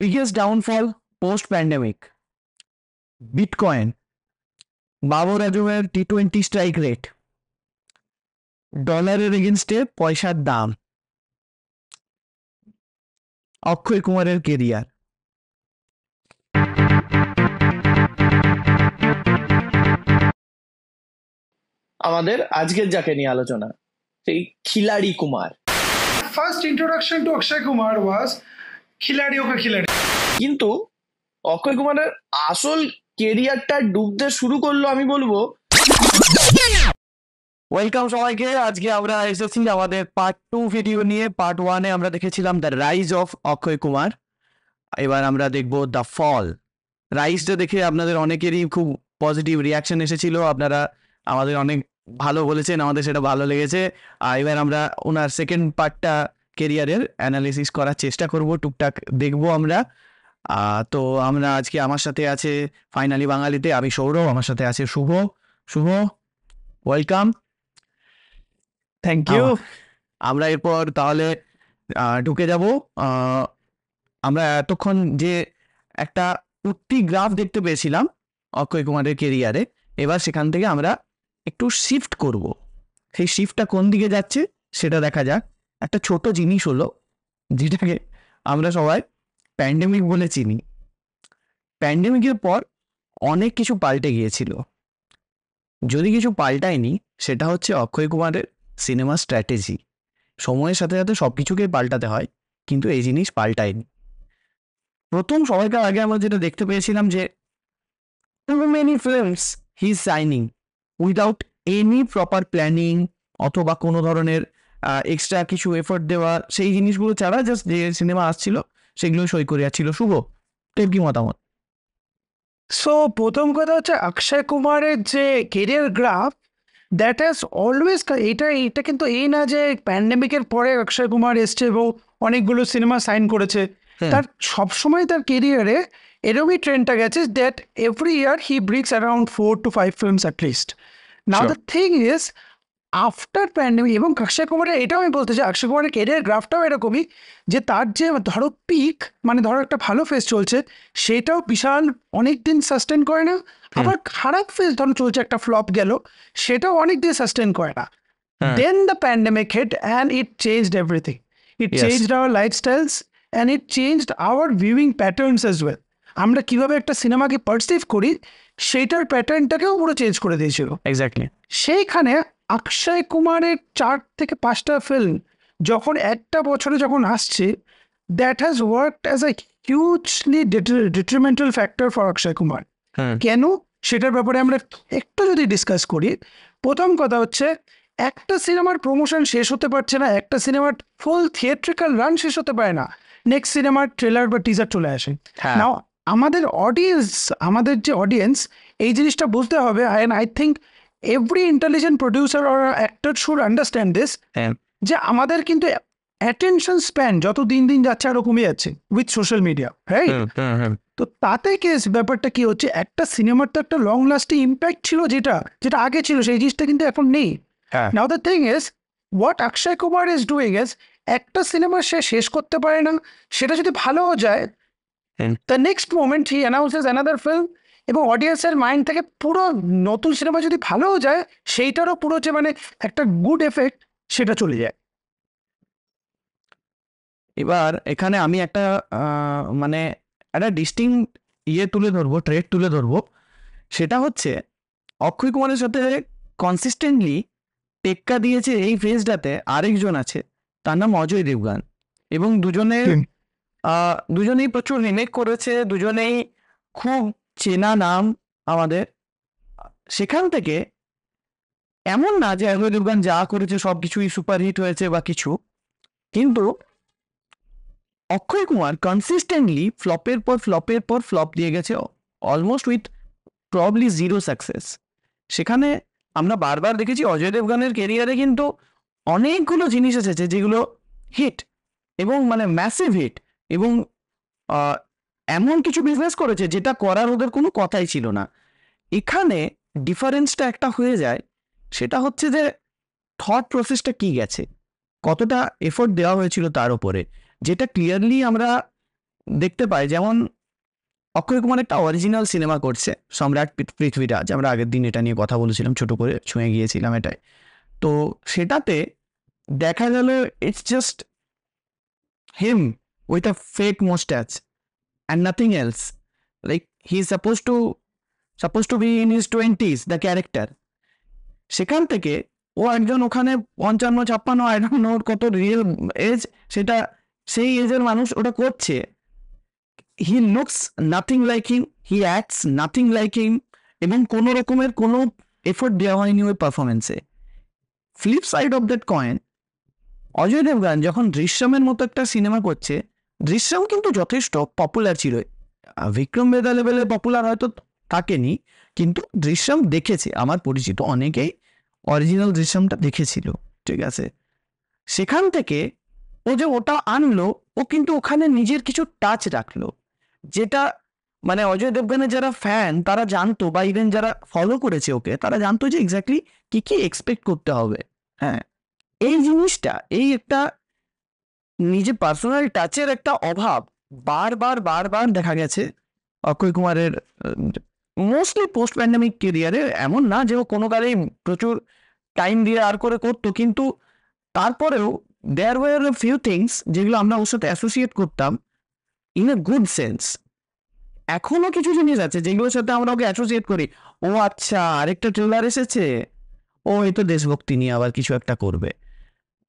biggest downfall post pandemic, bitcoin, Babar আজমের T20 strike rate, ডলারের এগেনস্টে পয়সার দাম, অক্ষয় কুমারের কেরিয়ার। আমাদের আজকের যাকে নিয়ে আলোচনা, সেই খিলাড়ি Kumar. First introduction to Akshay Kumar was খিলাড়ি ওকে খিলাড়ি। কিন্তু অক্ষয় কুমারের আসল কেরিয়ারটা ডুবতে শুরু করলো আমি বলবো। ওয়েলকাম সবাইকে। আজকে আমরা এসেছি আমাদের পার্ট 2 ভিডিও নিয়ে। পার্ট 1-এ আমরা দেখেছিলাম the rise of Akshay Kumar. এবার আমরা দেখব দ্য ফল। রাইজটা দেখে আপনাদের অনেকেরই খুব পজিটিভ রিয়াকশন এসেছিল, আপনারা আমাদের অনেক ভালো বলেছেন, আমাদের সেটা ভালো লেগেছে। এবার আমরা ওনার সেকেন্ড পার্টটা কেরিয়ারের অ্যানালিসিস করার চেষ্টা করব, টুকটাক দেখবো আমরা। তো আমরা আজকে, আমার সাথে আছে ফাইনালি বাঙালিতে আমি সৌরভ, আমার সাথে আছে Shubho. Shubho, welcome. Thank you. আমরা এরপর তাহলে ঢুকে যাব। আমরা এতক্ষণ যে একটা উঠতি গ্রাফ দেখতে পেয়েছিলাম অক্ষয় কুমারের কেরিয়ারে, এবার সেখান থেকে আমরা একটু শিফট করব। সেই শিফটটা কোন দিকে যাচ্ছে সেটা দেখা যাক। একটা ছোট জিনিস হলো, যেটাকে আমরা সবাই প্যান্ডেমিক বলে চিনি। প্যান্ডেমিকের পর অনেক কিছু পাল্টে গিয়েছিল। যদি কিছু পাল্টায়নি সেটা হচ্ছে অক্ষয় কুমারের সিনেমা স্ট্র্যাটেজি। সময়ের সাথে সাথে সব কিছুকেই পাল্টাতে হয়, কিন্তু এই জিনিস পাল্টায়নি। প্রথম সবাইকার আগে আমরা যেটা দেখতে পেয়েছিলাম যে too many films he is signing without any proper planning অথবা কোনো ধরনের এক্সট্রা কিছু এফোর্ট দেওয়া, সেই জিনিসগুলো ছাড়া জাস্ট যে সিনেমা আসছিল সেগুলো সই করে যাচ্ছিল। শুভ, তোর কি মতামত? সো প্রথম কথা হচ্ছে অক্ষয় কুমারের যে career graph, that has always, এটা কিন্তু এই না যে প্যান্ডেমিকের পরে অক্ষয় কুমার এসছে এবং অনেকগুলো সিনেমা সাইন করেছে। তার সবসময় তার কেরিয়ারে এরকমই ট্রেন্ডটা গেছে that every year he brings around 4 to 5 films at least. Now the thing is, after pandemic, এবং অক্ষয় কুমারের এটাও আমি বলতে চাই, অক্ষয় কুমারের কেরিয়ার গ্রাফটাও এরকমই যে তার যে ধরো পিক, মানে ধরো একটা ভালো ফেজ চলছে, সেটাও বিশাল অনেক দিন সাস্টেন করে না। আবার খারাপ ফেজ ধরো চলছে, একটা ফ্লপ গেল, সেটাও অনেক দিন সাস্টেন করে না। Then the pandemic hit and it changed everything. It changed our lifestyles and it changed our viewing patterns as well. আমরা কিভাবে একটা সিনেমাকে পারসিভ করি সেইটার প্যাটার্নটাকেও পুরো চেঞ্জ করে দিয়েছিল। এক্স্যাক্টলি। সেইখানে অক্ষয় কুমারের 4 থেকে 5টা ফিল্ম যখন একটা বছরে যখন আসছে, that has worked as a hugely detrimental factor for Akshay Kumar. কেন, সেটার ব্যাপারে আমরা একটু যদি ডিসকাস করি। প্রথম কথা হচ্ছে, একটা সিনেমার প্রমোশন শেষ হতে পারছে না, একটা সিনেমার ফুল থিয়েট্রিক্যাল রান শেষ হতে পারে না, নেক্সট সিনেমার ট্রেলার বা টিজার চলে আসে। নাও আমাদের যে অডিয়েন্স, এই জিনিসটা বুঝতে হবে। And I think every intelligent producer or actor should understand this, যে আমাদের কিন্তু অ্যাটেনশন স্প্যান যত দিন দিন যাচ্ছে আরো কমে যাচ্ছে উইথ সোশ্যাল মিডিয়া, রাইট? তো তাতে ব্যাপারটা কি হচ্ছে, একটা সিনেমার তো একটা লং লাস্টিং ইম্প্যাক্ট ছিল, যেটা আগে ছিল, সেই জিনিসটা কিন্তু এখন নেই। Now the thing is, what Akshay Kumar is doing is, একটা সিনেমা সে শেষ করতে পারে না, সেটা যদি ভালোও যায়, the next moment he announces another film, এবং অডিয়েন্সের মাইন্ড থেকে পুরো নতুন সিনেমা যদি ভালোও যায়, সেইটারও পুরো যে মানে একটা গুড এফেক্ট সেটা চলে যায়। এবার এখানে আমি একটা মানে একটা ডিস্টিংক্ট তুলে ধরবো, ট্রেড তুলে ধরবো। সেটা হচ্ছে অক্ষয় কুমারের সাথে কনসিস্টেন্টলি টেক্কা দিয়েছে এই ফেজটাতে আরেকজন আছে, তার নাম অজয় দেবগান। এবং দুজনেই প্রচুর রিমেক করেছে, দুজনেই খুব চেনা নাম আমাদের। সেখান থেকে এমন না যে অজয় দেবগান যা করেছে সব কিছুই সুপারহিট হয়েছে বা কিছু, কিন্তু অক্ষয় কুমার কনসিস্টেন্টলি ফ্লপের পর ফ্লপের পর ফ্লপ দিয়ে গেছে, almost with probably zero success. সেখানে আমরা বারবার দেখেছি অজয় দেবগানের কেরিয়ারে কিন্তু অনেকগুলো জিনিস এসেছে যেগুলো হিট, এবং মানে ম্যাসিভ হিট, এবং এমন কিছু বিজনেস করেছে যেটা করার ওদের কোনো কথাই ছিল না। এখানে ডিফারেন্সটা একটা হয়ে যায়, সেটা হচ্ছে যে থট প্রসেসটা কি গেছে, কতটা এফোর্ট দেওয়া হয়েছিল তার উপরে, যেটা ক্লিয়ারলি আমরা দেখতে পাই, যেমন অক্ষয় কুমার একটা অরিজিনাল সিনেমা করছে সম্রাট পৃথ্বীরাজ, আমরা আগের দিন এটা নিয়ে কথা বলেছিলাম, ছোট করে ছুঁয়ে গিয়েছিলাম এটাই। তো সেটাতে দেখা গেল it's just him with a fake moustache and nothing else, like he is suppose to be in his 20s the character. সেখান থেকে ও একজন ওখানে 55-56, আই ডোন্ট নো কত রিয়েল এজ, সেটা সেই এজের মানুষ ওটা করছে। He looks nothing like him, he acts nothing like him, এবং কোনো রকমের কোনো এফোর্ট দেওয়া হয়নি ওই পারফরমেন্সে। Flip side of that coin, Ajay Devgan যখন দৃশ্যমের মতো একটা সিনেমা করছে, দৃশ্যম কিন্তু যথেষ্ট পপুলার ছিল, বিক্রম বেদা লেভেলে পপুলার হয়তো থাকেনি, কিন্তু দৃশ্যম দেখেছে, আমার পরিচিত অনেকেই অরিজিনাল দৃশ্যমটা দেখেছিল, ঠিক আছে। সেখান থেকে ও যে ওটা আনলো, ও কিন্তু ওখানে নিজের কিছু টাচ রাখলো, যেটা মানে অজয় দেবগানের যারা ফ্যান তারা জানতো, বা ইভেন যারা ফলো করেছে ওকে তারা জানতো যে এক্স্যাক্টলি কি কি এক্সপেক্ট করতে হবে। হ্যাঁ, এই জিনিসটা, এই একটা নিজের পার্সোনাল টাচের একটা অভাব বারবার বারবার দেখা গেছে অক্ষয় কুমারের মোস্টলি পোস্ট প্যান্ডামিক কেরিয়ারে। এমন না যে ও কোনো কালেই প্রচুর টাইম দিয়ে আর করে করতো, কিন্তু তারপরেও দেয়ার ওয়ার ফিউ থিংস যেগুলো আমরা ওর সাথে অ্যাসোসিয়েট করতাম ইন এ গুড সেন্স। এখনো কিছু জিনিস আছে যেগুলোর সাথে আমরা ওকে অ্যাসোসিয়েট করি, ও আচ্ছা আরেকটা ট্রেলার এসেছে, ও এই তো দেশভক্তি নিয়ে আবার কিছু একটা করবে।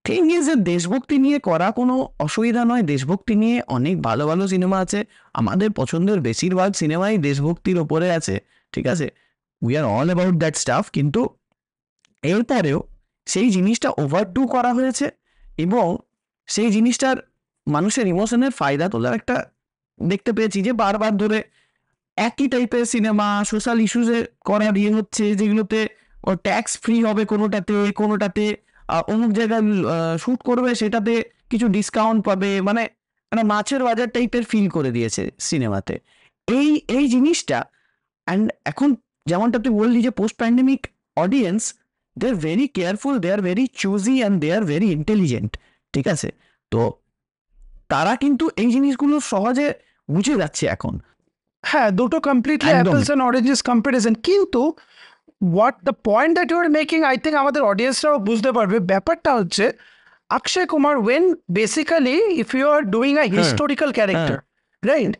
থিং ইজ যে দেশভক্তি নিয়ে করা কোনো অসুবিধা নয়, দেশভক্তি নিয়ে অনেক ভালো ভালো সিনেমা আছে, আমাদের পছন্দের বেশিরভাগ সিনেমাই দেশভক্তির ওপরে আছে, ঠিক আছে, we are all about that staff. কিন্তু এরপরেও সেই জিনিসটা ওভারডু করা হয়েছে, এবং সেই জিনিসটার মানুষের ইমোশনের ফায়দা তোলার একটা দেখতে পেয়েছি, যে বারবার ধরে একই টাইপের সিনেমা সোশ্যাল ইস্যুসে করা দিয়ে হচ্ছে, যেগুলোতে ও ট্যাক্স ফ্রি হবে কোনোটাতে, কোনোটাতে অমুক জায়গায় শ্যুট করবে সেটাতে কিছু ডিসকাউন্ট পাবে, মানে মানে মাছের বাজার টাইপের ফিল করে দিয়েছে সিনেমাতে। এই এই জিনিসটা, অ্যান্ড এখন যেমনটা তুই বললি যে post pandemic audience, they are very careful, they are very choosy and they are very intelligent, ঠিক আছে। তো তারা কিন্তু এই জিনিসগুলো সহজে বুঝে যাচ্ছে এখন। হ্যাঁ, দুটো কমপ্লিটলি একদম। Apples and oranges comparison. কিন্তু what the point that you are making, I think আমাদের অডিয়েন্সরাও বুঝতে পারবে। ব্যাপারটা হচ্ছে Akshay Kumar, when basically if you are doing a historical character, right,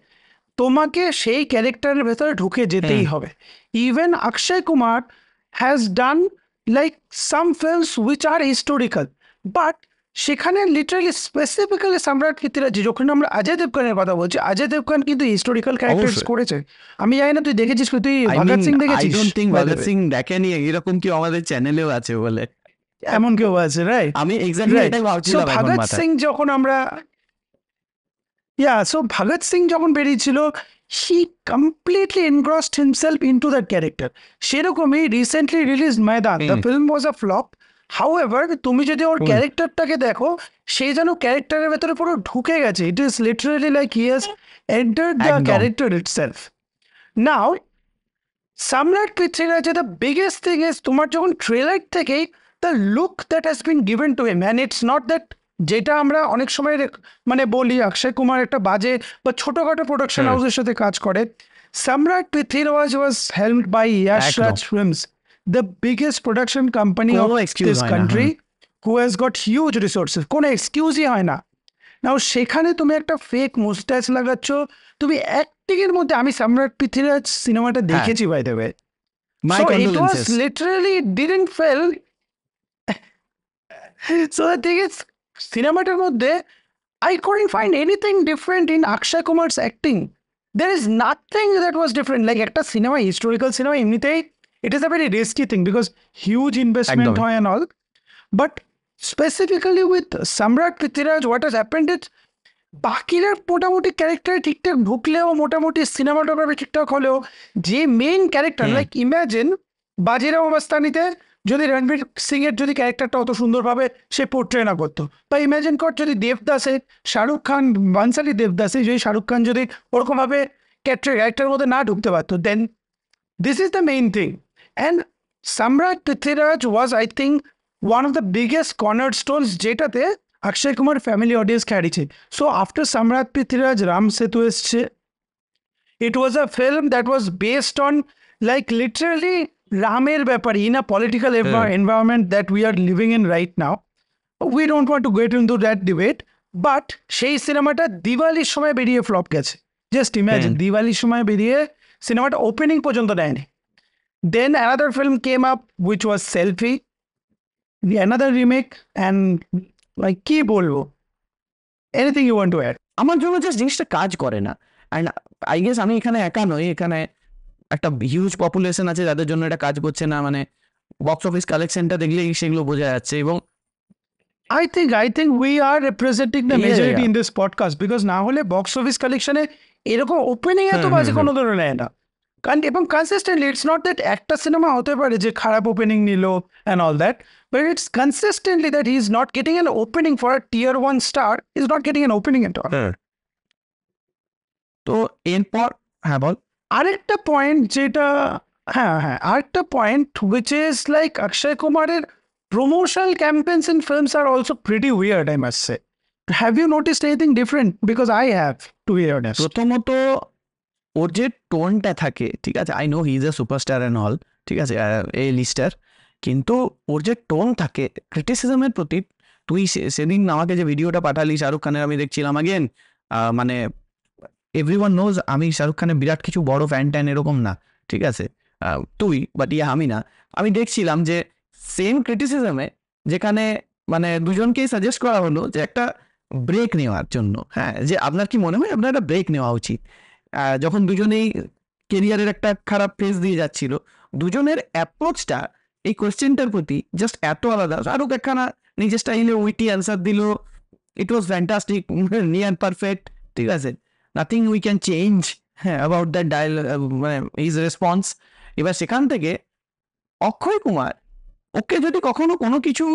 তোমাকে সেই ক্যারেক্টারের ভেতরে ঢুকে যেতেই হবে। Even Akshay Kumar has done like some films which are historical, but সেখানে লিটারালি স্পেসিফিক্যালি সম্রাট পৃথ্বীরাজ, যখন আমরা অজয় দেবগানের কথা বলছি, অজয় দেবগান কিন্তু হিস্টোরিক্যাল ক্যারেক্টার অবশ্যই। করেছে। আমি জানি না তুই দেখেছিস, তুই I Bhagat mean, Singh I দেখেছিস? don't think by the Bhagat way? Singh দেখেনি, এরকম কি আমাদের চ্যানেলেও আছে বলে এমন কেউ আছে, রাইট? আমি এক্স্যাক্টলি Right. এটাই সো ভাবছিলাম এখন ভগৎ মাথায়। সিং যখন আমরা সো ভগৎ সিং যখন বেরিয়েছিল, he completely engrossed himself into that character. সেরকমই recently release Maidaan, the film was a flop. However তুমি যদি ওর ক্যারেক্টারটাকে দেখো, সে যেন ক্যারেক্টারের ভেতরে পুরো ঢুকে গেছে। It is literally like he has entered the একদম। Character itself. Now Samrat Prithviraj, the biggest thing is তোমার যখন ট্রেলার থেকেই the look that has been given to him, and it's not that যেটা আমরা অনেক সময় মানে বলি অক্ষয় কুমার একটা বাজে বা ছোটোখাটো প্রোডাকশন হাউসের সাথে কাজ করে। Samrat Prithviraj was helped by Yash একদম। Raj films, the biggest production company of কোনো excuse দিস হয় না, country, who has got huge resources. কোনো এক্সকিউজই হয় না। নাও সেখানে তুমি একটা ফেক মুস্টাচ লাগাচ্ছ, তুমি অ্যাক্টিংয়ের মধ্যে, আমি সম্রাট পৃথ্বীরাজ সিনেমাটা দেখেছি by the way, my so it was condolences. literally didn't fail. So the thing is, সিনেমাটার মধ্যে I couldn't find anything different in Akshay Kumar's acting. There is nothing that was different. Like একটা cinema, historical cinema, এমনিতেই it is a very risky thing because huge investment একদমই। হয় and all. But specifically with Samrat Prithviraj, what has happened is বাকিরা মোটামুটি character ঠিকঠাক ঢুকলেও, মোটামুটি cinematography ঠিকঠাক হলেও, যে main character, like imagine Bajirao মাস্তানিতে যদি রণবীর সিং এর যদি ক্যারেক্টারটা অত সুন্দরভাবে সে পোর্ট্রে না করতো, বা ইম্যাজিন কর যদি দেবদাসে, শাহরুখ খান, বানসালি দেবদাসে যদি শাহরুখ খান যদি ওরকমভাবে ক্যারেক্টারের মধ্যে না ঢুকতে পারতো, then this is the main thing. And Samrat Prithviraj was, I think, one of the biggest corner stones, যেটাতে অক্ষয় কুমার ফ্যামিলি অডিয়েন্স হারিয়েছে। সো আফটার সম্রাট পৃথ্বীরাজ রাম সেতু এসছে, it was a film that was based on like literally রামের ব্যাপারে in a political environment that we are living in right now. We don't want to get into that debate, but সেই সিনেমাটা দিওয়ালির সময় বেরিয়ে flop গেছে। Just imagine, দিওয়ালির সময় বেরিয়ে সিনেমাটা ওপেনিং পর্যন্ত দেয়নি। Then another film came up which was Selfie, another remake, and like কি বলবো, anything you want to add? আমার জন্য জাস্ট জিনিসটা কাজ করে না। অ্যান্ড আই গেস আমি এখানে একা নই, এখানে একটা হিউজ পপুলেশন আছে যাদের জন্য এটা কাজ করছে না। মানে বক্স অফিস কালেকশনটা দেখলেই সেগুলো বোঝা যাচ্ছে। এবং I think we are representing the Yeah, majority yeah. in this podcast, because না হলে বক্স অফিস কালেকশনে এরকম ওপেনিং এত বাজে কোনো ধরনের নেয় না। কারণ এবং কনসিস্টেন্টলি, ইটস নট দ্যাট একটা সিনেমা হতে পারে যে খারাপ ওপেনিং নিল and all that, but it's consistently that he is not getting an opening for a tier 1 star, is not getting an opening at all. তো এরপর হ্যাঁ বল। আরেকটা পয়েন্ট যেটা, আরেকটা point which is like Akshay কুমারের promotional campaigns in films are also pretty weird, I must say. Have you noticed anything different? Because I have, to be honest. প্রথমত ওর যে টোনটা থাকে, ঠিক আছে, I know he is a superstar and all, ঠিক আছে, এই Lister, কিন্তু ওর যে টোন থাকে ক্রিটিসিজমের প্রতি, তুই সেদিন আমাকে যে ভিডিওটা পাঠালি শাহরুখ খানের, আমি দেখছিলাম আগেন, মানে এভরিওয়ান নোজ আমি শাহরুখ খানের বিরাট কিছু বড় ফ্যান ট্যান এরকম না, ঠিক আছে, তুই বাট আমি না। আমি দেখছিলাম যে সেম ক্রিটিসিজমে যেখানে মানে দুজনকেই সাজেস্ট করা হলো যে একটা ব্রেক নেওয়ার জন্য, হ্যাঁ, যে আপনার কি মনে হয় আপনার একটা ব্রেক নেওয়া উচিত, যখন দুজনেই কেরিয়ারের একটা খারাপ ফেজ দিয়ে যাচ্ছিল, দুজনের অ্যাপ্রোচটা এই কোয়েশ্চেনটার প্রতি জাস্ট এত আলাদা। শাহরুখ একখানা নিজের স্টাইলে উইটি অ্যান্সার দিল, ইট ওয়াজ ফ্যান্টাস্টিক, নিয়ার পারফেক্ট, ঠিক আছে, nothing we can change about that মানে হিজ রেসপন্স। এবার সেখান থেকে অক্ষয় কুমার, ওকে যদি কখনো কোনো কিছু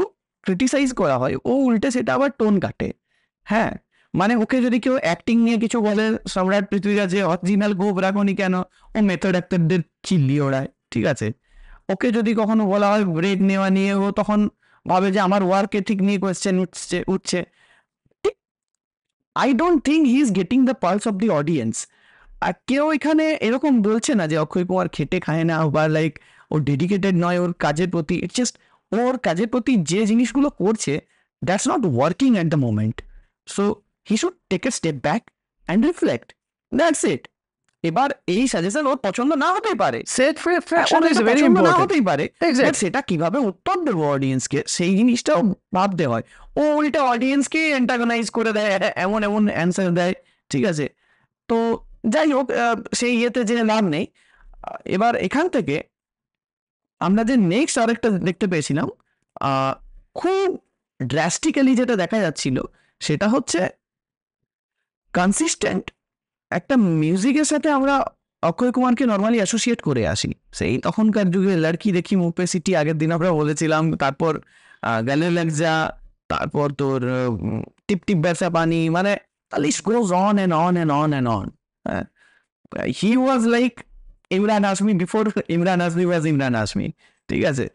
ক্রিটিসাইজ করা হয়, ও উল্টে সেটা আবার টোন কাটে। হ্যাঁ, মানে ওকে যদি কেউ অ্যাক্টিং নিয়ে কিছু বলে, সম্রাট পৃথ্বীরাজে অরিজিনাল গোপ রাখনি কেন, ও মেথড অ্যাক্টরদের চিল্লি ওড়ায়, ঠিক আছে। ওকে যদি কখনো বলা হয় ব্রেক নেওয়া নিয়ে, ও তখন ভাবে যে আমার ওয়ার্ক এথিক নিয়ে কোয়েশ্চেন উঠছে। I don't think he is getting the pulse of the audience. আর কেউ এখানে এরকম বলছে না যে অক্ষয় কুমার খেটে খায় না বা লাইক ও ডেডিকেটেড নয় ওর কাজের প্রতি। ইটস জাস্ট ওর কাজের প্রতি যে জিনিসগুলো করছে, that's not working at the moment. So he should take a step back and reflect, that's it. এবার এই সাজেশন ওর পছন্দ না হতেই পারে, Self reflection ওর is এটা very পছন্দ না important. হতেই পারে, Exactly. but সেটা কিভাবে উত্তর দেবো অডিয়েন্সকে, সেই জিনিসটাও ভাবতে হয়। ও উল্টা অডিয়েন্সকে অ্যান্টাগনাইজ করে দেয়, এমন এমন অ্যান্সার দেয়, ঠিক আছে। তো যাই হোক, সেই ইয়েতে যে লাভ নেই। এবার এখান থেকে আমরা যে নেক্সট আরেকটা দেখতে পেয়েছিলাম, খুব ড্রাস্টিক্যালি যেটা দেখা যাচ্ছিল, সেটা হচ্ছে কনসিস্টেন্ট একটা মিউজিকের সাথে আমরা অক্ষয় কুমারকে নর্মালি অ্যাসোসিয়েট করে আসি, সেই তখনকার যুগে লড়কি দেখি মুখ পে সিটি, আগের দিন আমরা বলেছিলাম, তারপর গালে লাগ যা, তারপর তোর টিপ টিপ ব্যবসা পানি, মানে list goes on and on and on and on. He was like Imran Hashmi before Imran Hashmi was Imran Hashmi, ঠিক আছে,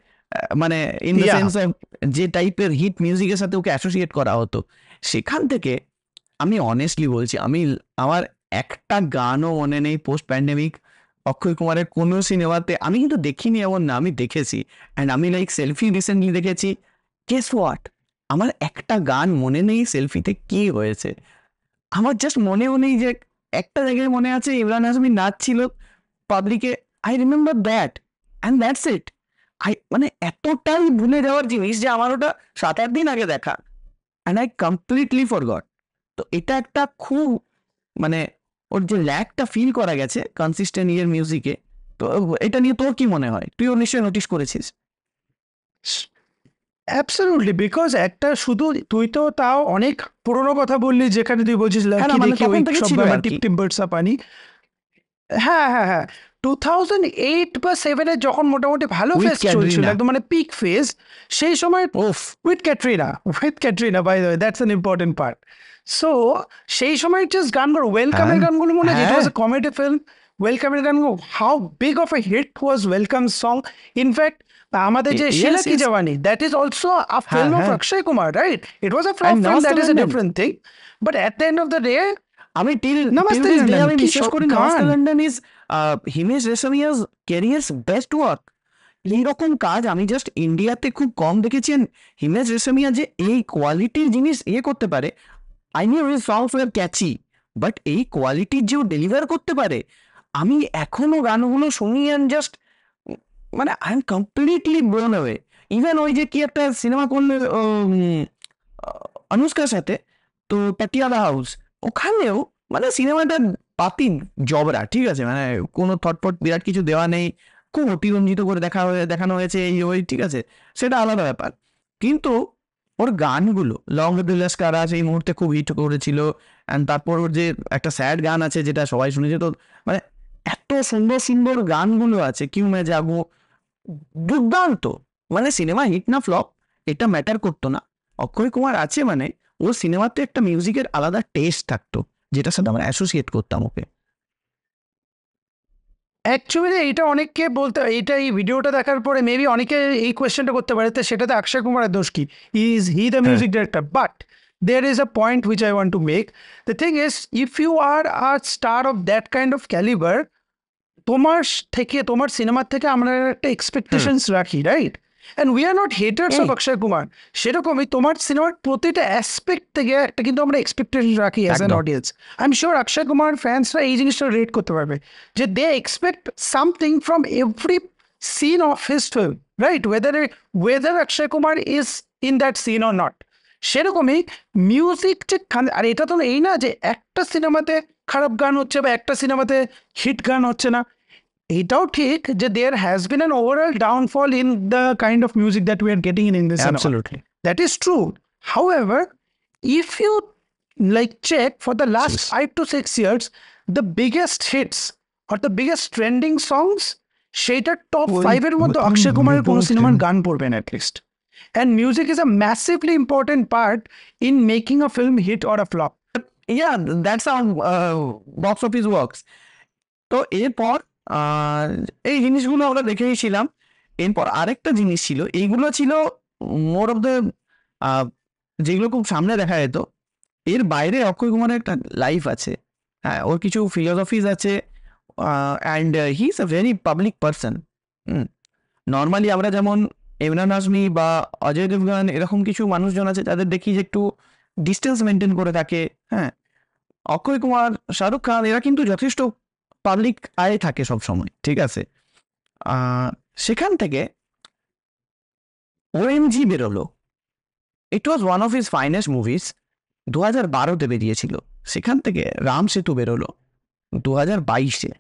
মানে ইন দ্য Yeah. সেন্স যে টাইপের হিট মিউজিকের সাথে ওকে অ্যাসোসিয়েট করা হতো। সেখান থেকে আমি অনেস্টলি বলছি, আমার একটা গানও মনে নেই পোস্ট প্যান্ডেমিক অক্ষয় কুমারের কোনো সিনেমাতে। আমি কিন্তু দেখিনি এমন না, আমি দেখেছি, অ্যান্ড আমি লাইক সেলফি রিসেন্টলি দেখেছি। গেস হোয়াট, আমার একটা গান মনে নেই সেলফিতে কি হয়েছে। আমার জাস্ট মনেও নেই যে একটা জায়গায় মনে আছে ইমরান হাশমি নাচছিল পাবলিকে, I remember that and that's it. মানে এতটাই ভুলে যাওয়ার জিনিস যে আমার ওটা 7-8 দিন আগে দেখা, অ্যান্ড আই কমপ্লিটলি ফরগট। তো এটা একটা খুব মানে ওর যে ল্যাকটা ফিল করা গেছে কনসিস্টেন্ট ইয়ের মিউজিকে। তো এটা নিয়ে তোর কি মনে হয়? তুইও নিশ্চয়ই নোটিস করেছিস। অ্যাবসলিউটলি, বিকজ একটা শুধু তুই তো তাও অনেক পুরোনো কথা বললি, যেখানে তুই বলছিস হ্যাঁ, লাকি মানে দেখি তখন ওই থেকে সব ছিল ব্যাপার আর কি। টিপ টিপ বার্ডসা পানি। হ্যাঁ 2008 বা 7 যখন মোটামুটি ভালো With ফেজ চলছিল, Katrina. একদম মানে পিক ফেজ, সেই সময় ওফ, with Katrina by the way, that's an important part. So সেই সময় জাস্ট গানগুলো, ওয়েলকামের হ্যাঁ, গানগুলো মনে হয়, ইট ওয়াজ এ হ্যাঁ। Comedy film. ওয়েলকামের গানগুলো, how big of a hit was Welcome song. In fact আমাদের যে Yes, শিলা কি yes. Jawaani, that is also a film of হ্যাঁ। Akshay Kumar, right? It was a flop And film, Namaste that is a London. different thing. But at the end of the day, আমি till Namaste this day London, আমি কি বিশ্বাস সব করি গান। Namaste London is Himesh Reshammiya's career's best work. এইরকম কাজ আমি জাস্ট ইন্ডিয়াতে খুব কম দেখেছি। And হিমেশ রেশমিয়া যে এই কোয়ালিটির জিনিস করতে পারে, I knew his songs were catchy, but এই কোয়ালিটির যে ডেলিভার করতে পারে, আমি এখনো গানগুলো শুনি অ্যান্ড জাস্ট মানে I am completely blown away. Even ওই যে কি একটা সিনেমা করলে অনুষ্কার সাথে, তো প্যাটিয়ালা হাউস, ওখানেও মানে সিনেমাটা পাতি জবরা, ঠিক আছে, মানে কোনো থটপট বিরাট কিছু দেওয়া নেই, খুব অতিরঞ্জিত করে দেখানো হয়েছে এই ওই, ঠিক আছে, সেটা আলাদা ব্যাপার। কিন্তু ওর গানগুলো লং দিলাস কারাজ এই মুহূর্তে খুব হিট করেছিল। অ্যান্ড তারপর ওর যে একটা স্যাড গান আছে যেটা সবাই শুনেছে, তো মানে এত সুন্দর সুন্দর গানগুলো আছে, কিউ মে জাগো, দুর্দান্ত। মানে সিনেমা হিট না ফ্লপ এটা ম্যাটার করতো না, অক্ষয় কুমার আছে মানে ওর সিনেমাতে একটা মিউজিকের আলাদা টেস্ট থাকতো, যেটার সাথে আমরা অ্যাসোসিয়েট করতাম ওকে। অ্যাকচুয়ালি এটা অনেককে বলতে, এটা এই ভিডিওটা দেখার পরে মেবি অনেকে এই কোয়েশ্চেনটা করতে পারে, তো সেটাতে অক্ষয় কুমারের দোষ কি, is he the music director? But there is a point which I want to make. The thing is, if you are a star of that kind of caliber, তোমার সিনেমার থেকে আমরা একটা এক্সপেকটেশনস রাখি, right? And we are not haters of Akshay Kumar, সেরকমই তোমার সিনেমার প্রতিটা অ্যাসপেক্ট থেকে একটা কিন্তু আমরা এক্সপেকটেশন রাখি অ্যাজ অ্যান একদম। Audience. I am sure Akshay Kumar ফ্যান্সরা এই জিনিসটা রেট করতে পারবে যে they expect something from every scene of his film, right? Whether Akshay Kumar is in that scene or not. সেরকমই মিউজিক যে, আর এটা তো এই না যে একটা সিনেমাতে খারাপ গান হচ্ছে বা একটা সিনেমাতে হিট গান হচ্ছে না, এটাও ঠিক যে there has been an overall downfall in the kind of music that we are getting in English cinema. Absolutely. That is true. However, if you like check for the last Yes. 5 to 6 years, the biggest hits or the biggest trending songs, সেটা top 5 এর মধ্যে অক্ষয় কুমারের কোনো সিনেমার গান পড়বেন at least. And music is a massively important part in making a film hit or a flop. Yeah, that's how box office works. তো এরপর এই জিনিসগুলো আমরা দেখেই ছিলাম। এরপর আরেকটা জিনিস ছিল, এইগুলো ছিল মোর অফ দ্য যেগুলো খুব সামনে দেখা যেত। এর বাইরে অক্ষয় কুমারের একটা লাইফ আছে, হ্যাঁ, ওর কিছু ফিলোসফিজ আছে, and he is a very public person. Normally আমরা যেমন ইমরান হাশমি বা অজয় দেবগন এরকম কিছু মানুষজন আছে তাদের দেখি যে একটু ডিস্টেন্স মেনটেন করে থাকে, হ্যাঁ, অক্ষয় কুমার, শাহরুখ খান এরা কিন্তু যথেষ্ট পাবলিক আয়ে থাকে সব সময়, ঠিক আছে। সেখান থেকে ওএমজি বেরোলো, it was one of his finest movies, 2012-তে বেরিয়েছিল। সেখান থেকে রাম সেতু বেরোলো 2022-এ।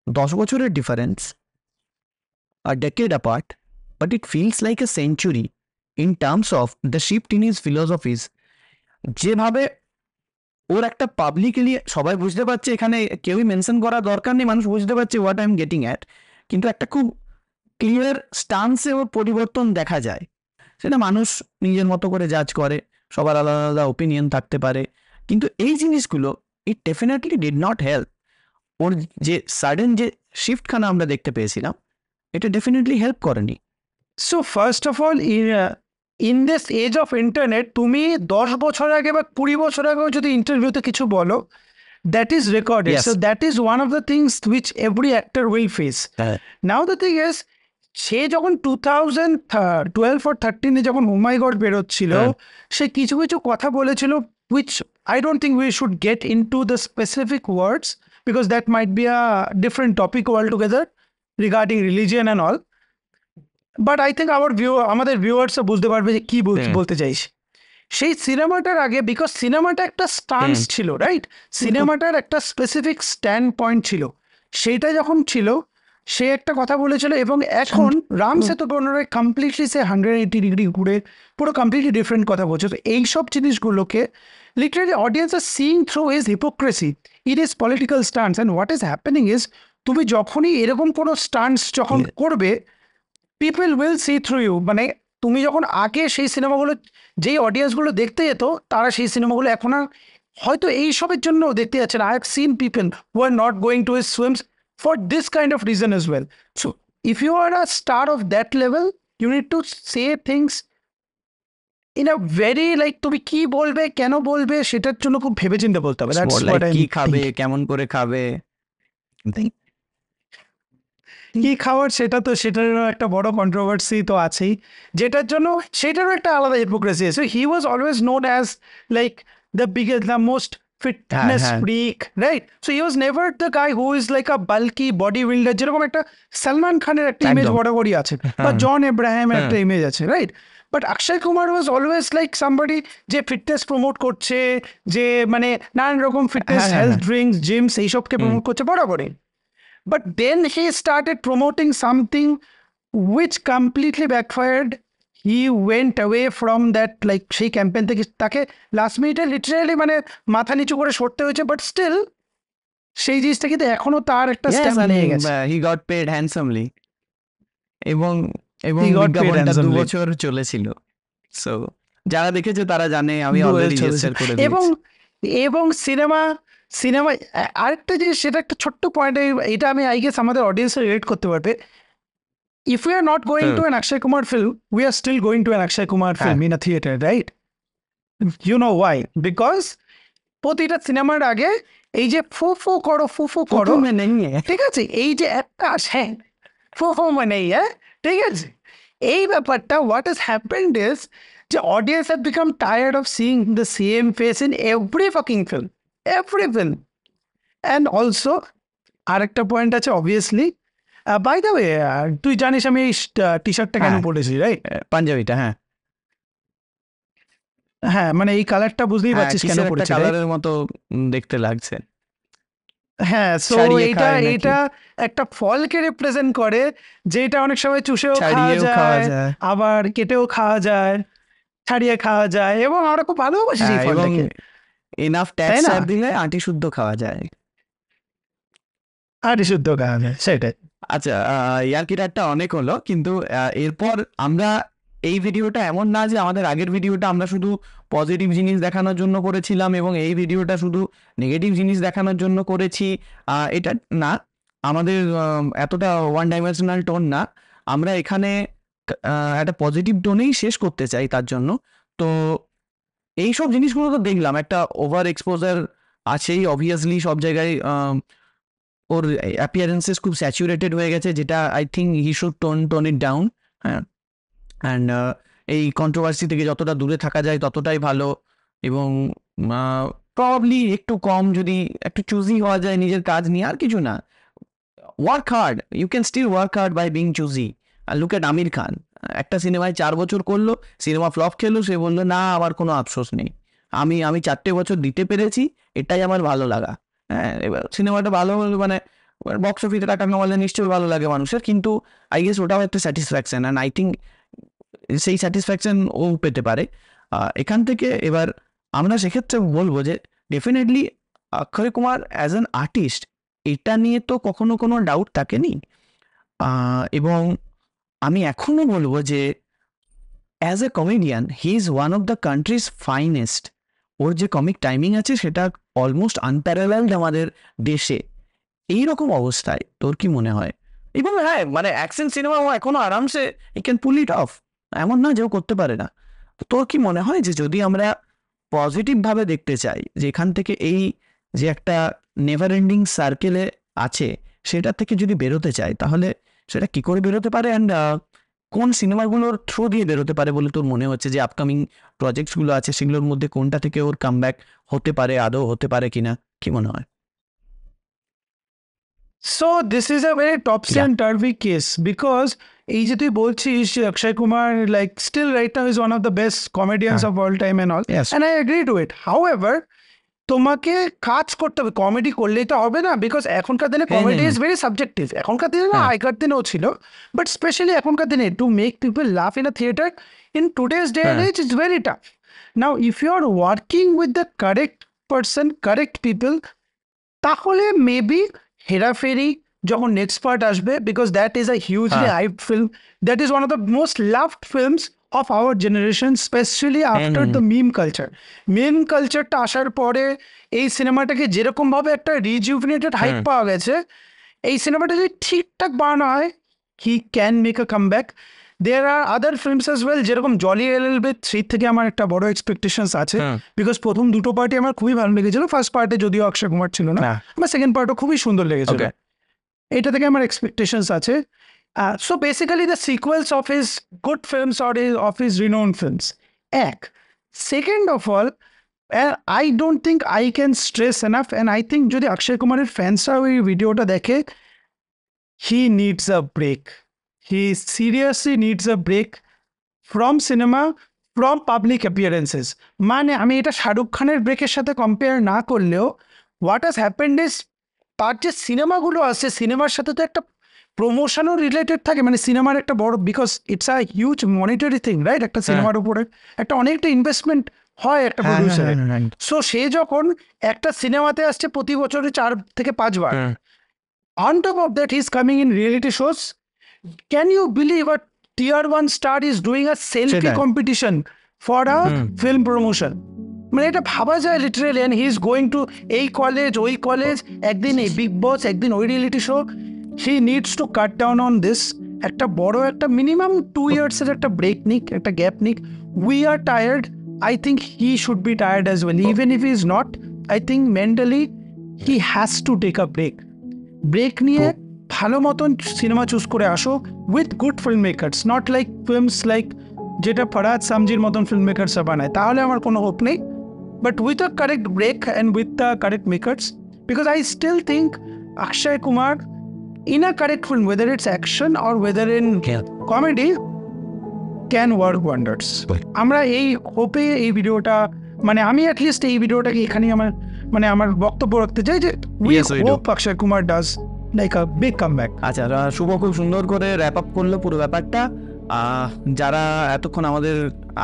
10 বছরের difference, a decade apart, but it feels like a century in terms of the shift in his philosophies. যেভাবে ওর একটা পাবলিকলি সবাই বুঝতে পারছে, এখানে কেউই মেনশন করা দরকার নেই, মানুষ বুঝতে পারছে what I am getting at, কিন্তু একটা খুব ক্লিয়ার স্টান্সে ওর পরিবর্তন দেখা যায়। সেটা মানুষ নিজের মতো করে জাজ করে, সবার আলাদা আলাদা ওপিনিয়ন থাকতে পারে, কিন্তু এই জিনিসগুলো it definitely did not help. ওর যে সাডেন যে শিফটখানা আমরা দেখতে পেয়েছিলাম, এটা ডেফিনেটলি হেল্প করেনি। So first of all, in this age of internet, তুমি 10 বছর আগে বা 20 বছর আগেও যদি ইন্টারভিউতে কিছু বলো, that is recorded. Yes. So that is one of the things which every actor will face. Now the thing is, সে যখন 2012 or 13-এ যখন Oh My God বেরোচ্ছিল, সে কিছু কিছু কথা বলেছিল which I don't think we should get into the specific words because that might be a different topic altogether regarding religion and all. But I think আমাদের ভিউয়ার্সরা বুঝতে পারবে যে কি বলতে চাইছি। সেই সিনেমাটার আগে, বিকজ সিনেমাটা একটা স্টান্স ছিল, রাইট? সিনেমাটার একটা স্পেসিফিক স্ট্যান্ড পয়েন্ট ছিল, সেইটা যখন ছিল সে একটা কথা বলেছিল, এবং এখন রাম সেতু পুনরায় কমপ্লিটলি সে 180 ডিগ্রি ঘুরে পুরো কমপ্লিটলি ডিফারেন্ট কথা বলছে। তো এইসব জিনিসগুলোকে literally audience are seeing through is hypocrisy, it is political stance. And what is happening is, তুমি যখনই এরকম কোনো স্টান্স যখন করবে, people will see through you. মানে তুমি যখন আগে সেই সিনেমাগুলো, যেই অডিয়েন্সগুলো দেখতে যেত, তারা সেই সিনেমাগুলো এখন আর হয়তো এইসবের জন্য দেখতে যাচ্ছে না। I have seen people who are not going to his films for this kind of reason as well. So if you are a star of that level, you need to say things in a very like তুমি কি বলবে কেন বলবে সেটার জন্য খুব ভেবেচিন্তে বলতে হবে. That's what I'm কি খাবে thinking. কেমন করে খাবে কি খাওয়ার সেটারও একটা বড় কন্ট্রোভার্সি তো আছেই, যেটার জন্য সেটারও একটা আলাদা হিপোক্রেসি আছে. He was always known as like the most fitness হ্যাঁ। Freak, right? So he was never the guy who is like a bulky body builder, যেরকম একটা সালমান খানের একটা ইমেজ একদম। বরাবরই আছে, বা জন এব্রাহিমের একটা ইমেজ আছে, right? But Akshay Kumar was always like somebody যে ফিটনেস প্রমোট করছে, যে মানে নানান রকম ফিটনেস, হ্যাঁ, হেলথ ড্রিঙ্কস, জিমস এইসবকে প্রমোট করছে বরাবরই. But then he started promoting something which completely backfired. He went away from that, like সেই ক্যাম্পেইন থেকে তাকে লাস্ট মিনিটে লিটারালি মানে মাথা নিচু করে সরতে হয়েছে, বাট স্টিল সেই জিনিসটা কিন্তু এখনো তার একটা স্ট্যাম্প নিয়ে গেছে. হি গট পেড হ্যান্ডসামলি, এবং He got paid বিজ্ঞাপনটা 2 handsomely. বছর চলেছিল. সো যারা দেখেছে তারা জানে, আমি 2 অলরেডি চলেছে. জেস্টার করে এবং দিয়েছি. এবং সিনেমা আরেকটা জিনিস, সেটা একটা ছোট্ট পয়েন্ট, এটা আমি আই গেস আমাদের অডিয়েন্স রিলেট করতে পারবে. If we are not going to an Akshay Kumar film, we are still going to an Akshay Kumar film in a theater, right? You know why? Because প্রতিটা সিনেমার আগে এই যে ফুফু করো প্রথমে নেই ঠিক আছে, এই যে একটা আসে ফুফু মানে ঠিক আছে, এই ব্যাপারটা what has happened is যে audience have become tired of seeing the same face in every fucking film, every film. And also আরেকটা পয়েন্ট আছে অবভিয়াসলি, বাই দ্য ওয়ে তুই জানিস আমি এই টি শার্টটা কেন হ্যাঁ। পরেছি, রাইট? পাঞ্জাবিটা, হ্যাঁ হ্যাঁ, মানে এই কালারটা বুঝতেই পারছিস কেন পরেছি, right? কালারের মতো দেখতে লাগছে. হ্যাঁ, সো ছাড়িয়ে এইটা খায় নাকি? এটা একটা ফলকে রিপ্রেজেন্ট করে, যেটা অনেক সময় চুষেও খাওয়া ছাড়িয়েও খাওয়া যায়, যায়, আবার কেটেও খাওয়া যায়, ছাড়িয়ে খাওয়া যায়, এবং আমরা খুব ভালোবাসি সেই এবং ফলটাকে, এনাফ তাই ট্যাক্স না? দিলে আঁটি শুদ্ধ খাওয়া যায়. আর শুদ্ধ খাওয়া যায়, সেটাই. আচ্ছা, ইয়ার্কিটারটা অনেক হলো, কিন্তু এরপর আমরা এই ভিডিওটা এমন না যে আমাদের আগের ভিডিওটা আমরা শুধু পজিটিভ জিনিস দেখানোর জন্য করেছিলাম এবং এই ভিডিওটা শুধু নেগেটিভ জিনিস দেখানোর জন্য করেছি, এটা না, আমাদের এতটা ওয়ান ডাইমেনশনাল টোন না, আমরা এখানে একটা পজিটিভ টোনেই শেষ করতে চাই. তার জন্য তো এইসব জিনিসগুলো তো দেখলাম, একটা ওভার এক্সপোজার আছেই অবভিয়াসলি সব জায়গায়, ওর অ্যাপিয়ারেন্সেস খুব স্যাচুরেটেড হয়ে গেছে, যেটা I think he should tone it down. হ্যাঁ, অ্যান্ড এই কন্ট্রোভার্সি থেকে যতটা দূরে থাকা যায় ততটাই ভালো, এবং প্রবাবলি একটু কম যদি একটু চুজি হওয়া যায় নিজের কাজ নিয়ে, আর কিছু না. Work hard, you can still work hard by being choosy. আর লুক এট আমির খান, একটা সিনেমায় 4 বছর করলো, সিনেমা ফ্লপ খেলো, সে বললো না আমার কোনো আফসোস নেই, আমি 4টে বছর দিতে পেরেছি, এটাই আমার ভালো লাগা. হ্যাঁ, এবার সিনেমাটা ভালো হলো মানে বক্স অফিসে টাকা কামালে নিশ্চয়ই ভালো লাগে মানুষের, কিন্তু আই গেস ওটাও একটা স্যাটিসফ্যাকশন, অ্যান্ড আই থিঙ্ক সেই স্যাটিসফ্যাকশন ও পেতে পারে. এখান থেকে এবার আমরা সেক্ষেত্রে বলবো যে definitely Akshay Kumar as an artist, এটা নিয়ে তো কখনো কোনো ডাউট থাকেনি, এবং আমি এখনো বলবো যে as a comedian he is one of the country's finest. ওর যে কমিক টাইমিং আছে সেটা অলমোস্ট আনপ্যারালালড আমাদের দেশে. এইরকম অবস্থায় তোর কি মনে হয়? এবং হ্যাঁ, মানে অ্যাকশন সিনেমা ও এখনো আরামসে ই ক্যান পুল ইট অফ, এমন না যে ও করতে পারে না. তো তোর কি মনে হয় যে যদি আমরা পজিটিভভাবে দেখতে চাই, যে এখান থেকে এই যে একটা নেভার এন্ডিং সার্কেলে আছে সেটা থেকে যদি বেরোতে চাই, তাহলে সেটা কি করে বেরোতে পারে, অ্যান্ড কোন সিনেমাগুলোর থ্রু দিয়ে বেরোতে পারে বলে তোর মনে হচ্ছে, যে আপকামিং প্রজেক্টসগুলো আছে সেগুলোর মধ্যে কোনটা থেকে ওর কামব্যাক হতে পারে, আদৌ হতে পারে কিনা, কি মনে হয়? So this is a very topsy and turvy case, because এই যে তুই বলছিস যে Akshay Kumar like still right now is one of the best comedians of all time and all, Yes. and I agree to it. However, তোমাকে কাজ করতে হবে, comedy করলেই তো হবে না, বিকজ এখনকার দিনে হ্যাঁ, কমেডি হ্যাঁ, ইজ ভেরি সাবজেক্টিভ. এখনকার দিনে না, হ্যাঁ। আগেকার দিনেও ছিল, বাট স্পেশালি এখনকার দিনে to make people laugh in a theatre in today's day and হ্যাঁ। Age is very tough. Now if you are working with the correct person, correct people, তাহলে মেবি হেরাফেরি যখন নেক্সট পার্ট আসবে, because that is a hugely hype film, that is one of the most loved films of our generation, specially after the meme culture. Meme কালচারটা আসার পরে এই সিনেমাটাকে যেরকমভাবে একটা রিজুভিনেটেড hype পাওয়া গেছে, এই সিনেমাটা যদি ঠিকঠাক বানানো হয়, he can make a comeback. There are other films as well, যেরকম জলি এলএলবি 3 থেকে আমার একটা বড় এক্সপেকটেশনস আছে, বিকজ প্রথম দুটো পার্টি আমার খুবই ভালো লেগেছিল। ফার্স্ট পার্টে যদিও অক্ষয় কুমার ছিল না, আমার সেকেন্ড পার্টও খুবই সুন্দর লেগেছিল। এটা থেকে আমার এক্সপেকটেশনস আছে। So basically the sequels of his good films or of his renowned films এক। Second of all, I don't think I can stress enough, and I think যদি অক্ষয় কুমারের ফ্যান্সরাও এই ভিডিওটা দেখে, he needs a break. He seriously needs a break from cinema, from public appearances. মানে আমি এটা শাহরুখ খানের ব্রেকের সাথে কম্পেয়ার না করলেও, হোয়াট হ্যাজ হ্যাপেন্ড ইজ তার যে সিনেমাগুলো আছে, সিনেমার সাথে তো একটা প্রমোশনও রিলেটেড থাকে। মানে সিনেমার একটা বড়, because it's a huge monetary thing, right? একটা সিনেমার উপরে একটা অনেকটা ইনভেস্টমেন্ট হয় একটা প্রডিউসারের। সো সে যখন একটা সিনেমাতে আসছে প্রতি বছরে 4 থেকে 5 বার, on top of that he's coming in reality shows. Can you believe a tier 1 star is doing a selfie সেটাই। competition for a film promotion? মানে এটা ভাবা যায় literally. And he is going to এই কলেজ ওই college, একদিন এই big বস, একদিন ওই reality show. He needs to cut down on this. একটা বড় একটা মিনিমাম 2 ইয়ার্সের একটা ব্রেক নিক, একটা গ্যাপ নিক। We are tired. I think he should be tired as well, even if he is not. I think mentally he has to take a break. Break নিয়ে ভালো মতন সিনেমা চুজ করে আসো with good film makers, not like films like যেটা ফরহাদ সামজির মতন film মেকার্সরা বানায়, তাহলে আমার কোনো হোপ নেই। But with a correct break and with the correct makers, because I still think Akshay Kumar in a correct film, whether it's action or whether in comedy, can work wonders. আমরা এই হোপে এই ভিডিওটা, মানে আমি অ্যাটলিস্ট এই ভিডিওটাকে এখানেই আমার বক্তব্য রাখতে চাই যে we Yes, we do. hope Akshay Kumar does like a big comeback. আচ্ছা, শুভ খুব সুন্দর করে র্যাপ আপ করলো পুরো ব্যাপারটা। যারা এতক্ষণ আমাদের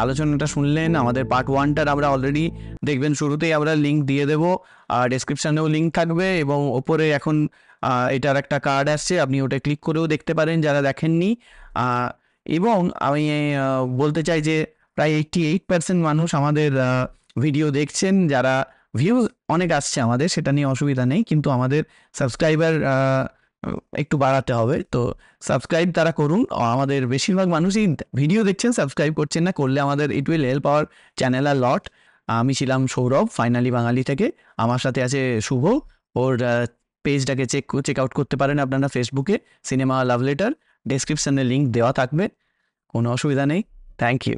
আলোচনাটা শুনলেন, আমাদের পার্ট 1টার আমরা অলরেডি দেখবেন শুরুতেই আমরা লিঙ্ক দিয়ে দেবো, আর ডেসক্রিপশানেও লিঙ্ক থাকবে, এবং ওপরে এখন এটার একটা কার্ড আসছে, আপনি ওটা ক্লিক করেও দেখতে পারেন যারা দেখেননি। এবং আমি বলতে চাই যে প্রায় 88% মানুষ আমাদের ভিডিও দেখছেন, যারা ভিউজ অনেক আসছে আমাদের, সেটা নিয়ে অসুবিধা নেই, কিন্তু আমাদের সাবস্ক্রাইবার একটু বাড়াতে হবে। তো সাবস্ক্রাইব তারা করুন। আমাদের বেশিরভাগ মানুষই ভিডিও দেখছেন, সাবস্ক্রাইব করছেন না, করলে আমাদের it will help our channel a lot. আমি ছিলাম সৌরভ, ফাইনালি বাঙালি থেকে। আমার সাথে আছে শুভ। ওর পেজটাকে চেক আউট করতে পারেন আপনারা ফেসবুকে, সিনেমা লাভ লেটার। ডেসক্রিপশনে লিঙ্ক দেওয়া থাকবে, কোনো অসুবিধা নেই। Thank you.